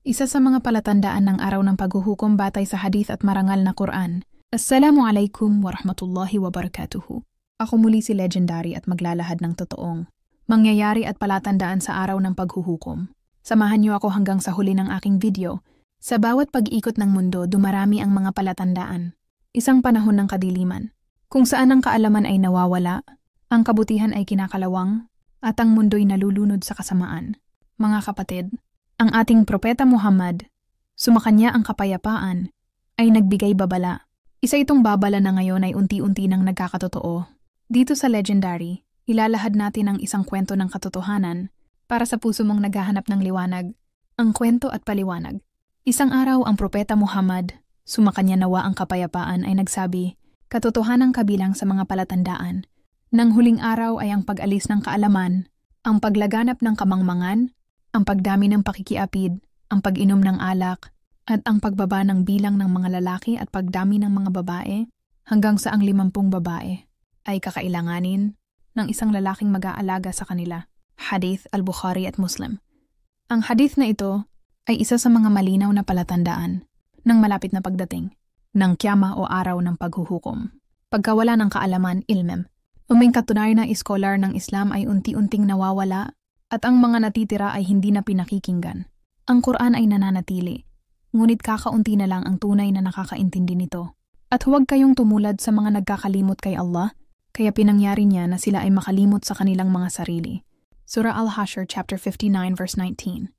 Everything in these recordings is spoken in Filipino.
Isa sa mga palatandaan ng araw ng paghuhukom batay sa hadith at marangal na Quran. Assalamualaikum warahmatullahi wabarakatuhu. Ako muli si Legendary at maglalahad ng totoong mangyayari at palatandaan sa araw ng paghuhukom. Samahan niyo ako hanggang sa huli ng aking video. Sa bawat pag-ikot ng mundo, dumarami ang mga palatandaan. Isang panahon ng kadiliman, kung saan ang kaalaman ay nawawala, ang kabutihan ay kinakalawang, at ang mundo'y nalulunod sa kasamaan. Mga kapatid, ang ating Propeta Muhammad, sumakanya ang kapayapaan, ay nagbigay babala. Isa itong babala na ngayon ay unti-unti nang nagkakatotoo. Dito sa Legendary, ilalahad natin ang isang kwento ng katotohanan para sa puso mong naghahanap ng liwanag, ang kwento at paliwanag. Isang araw ang Propeta Muhammad, sumakanya nawa ang kapayapaan, ay nagsabi, katotohanang kabilang sa mga palatandaan. Nang huling araw ay ang pag-alis ng kaalaman, ang paglaganap ng kamangmangan, ang pagdami ng pakikiapid, ang pag-inom ng alak, at ang pagbaba ng bilang ng mga lalaki at pagdami ng mga babae hanggang sa ang 50 babae ay kakailanganin ng isang lalaking mag-aalaga sa kanila. Hadith al-Bukhari at Muslim. Ang hadith na ito ay isa sa mga malinaw na palatandaan ng malapit na pagdating ng kiyama o araw ng paghuhukom. Pagkawala ng kaalaman, ilmem. Uming katunayan na iskolar ng Islam ay unti-unting nawawala at ang mga natitira ay hindi na pinakikinggan. Ang Quran ay nananatili, ngunit kakaunti na lang ang tunay na nakakaintindi nito. At huwag kayong tumulad sa mga nagkakalimot kay Allah, kaya pinangyari niya na sila ay makalimot sa kanilang mga sarili. Surah Al-Hashr chapter 59 verse 19.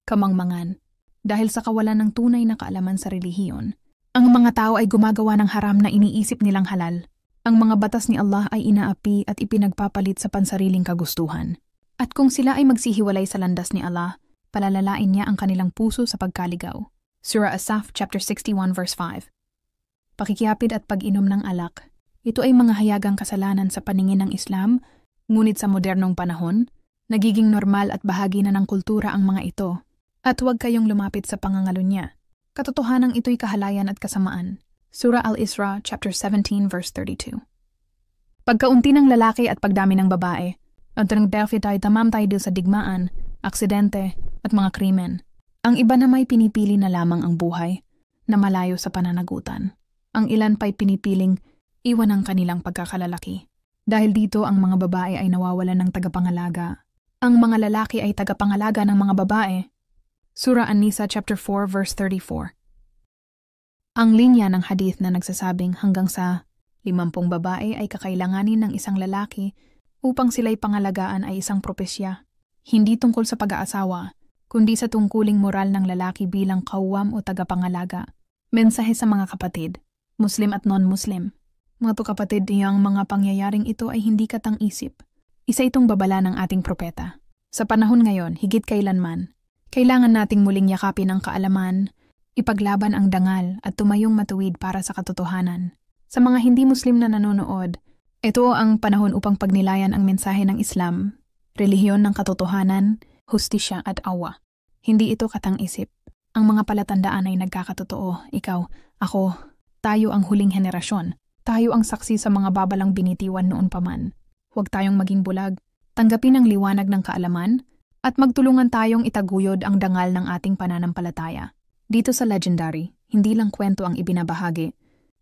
Kamangmangan. Dahil sa kawalan ng tunay na kaalaman sa relihiyon, ang mga tao ay gumagawa ng haram na iniisip nilang halal. Ang mga batas ni Allah ay inaapi at ipinagpapalit sa pansariling kagustuhan. At kung sila ay magsihiwalay sa landas ni Allah, palalalain niya ang kanilang puso sa pagkaligaw. Surah As-Saf chapter 61 verse 5. Pakikiapid at pag-inom ng alak. Ito ay mga hayagang kasalanan sa paningin ng Islam, ngunit sa modernong panahon, nagiging normal at bahagi na ng kultura ang mga ito. At huwag kayong lumapit sa pangangalo niya. Katotohanang ito'y kahalayan at kasamaan. Surah Al-Isra chapter 17 verse 32. Pagkaunti ng lalaki at pagdami ng babae, at nagdefit ay tamam tayo sa digmaan, aksidente, at mga krimen. Ang iba na may pinipili na lamang ang buhay na malayo sa pananagutan. Ang ilan pa'y pinipiling iwan ang kanilang pagkakalalaki. Dahil dito ang mga babae ay nawawalan ng tagapangalaga. Ang mga lalaki ay tagapangalaga ng mga babae. Surah An-Nisa chapter 4 verse 34. Ang linya ng hadith na nagsasabing hanggang sa 50 babae ay kakailanganin ng isang lalaki upang sila'y pangalagaan ay isang propesya, hindi tungkol sa pag-aasawa, kundi sa tungkuling moral ng lalaki bilang kawam o tagapangalaga. Mensahe sa mga kapatid, Muslim at non-Muslim. Mga kapatid, ang mga pangyayaring ito ay hindi katang-isip. Isa itong babala ng ating propeta. Sa panahon ngayon, higit kailanman, kailangan nating muling yakapin ang kaalaman, ipaglaban ang dangal at tumayong matuwid para sa katotohanan. Sa mga hindi Muslim na nanonood, ito ang panahon upang pagnilayan ang mensahe ng Islam, relihiyon ng katotohanan, hustisya at awa. Hindi ito katang-isip. Ang mga palatandaan ay nagkakatotoo. Ikaw, ako, tayo ang huling henerasyon. Tayo ang saksi sa mga babalang binitiwan noon pa man. Huwag tayong maging bulag. Tanggapin ang liwanag ng kaalaman at magtulungan tayong itaguyod ang dangal ng ating pananampalataya. Dito sa Legendary, hindi lang kwento ang ibinabahagi,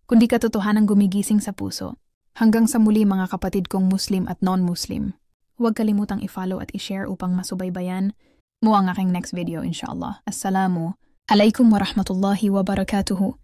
kundi katotohanang gumigising sa puso. Hanggang sa muli mga kapatid kong Muslim at non-Muslim. Huwag kalimutang i-follow at i-share upang masubaybayan mo ang aking next video inshallah. Assalamu alaikum warahmatullahi wabarakatuhu.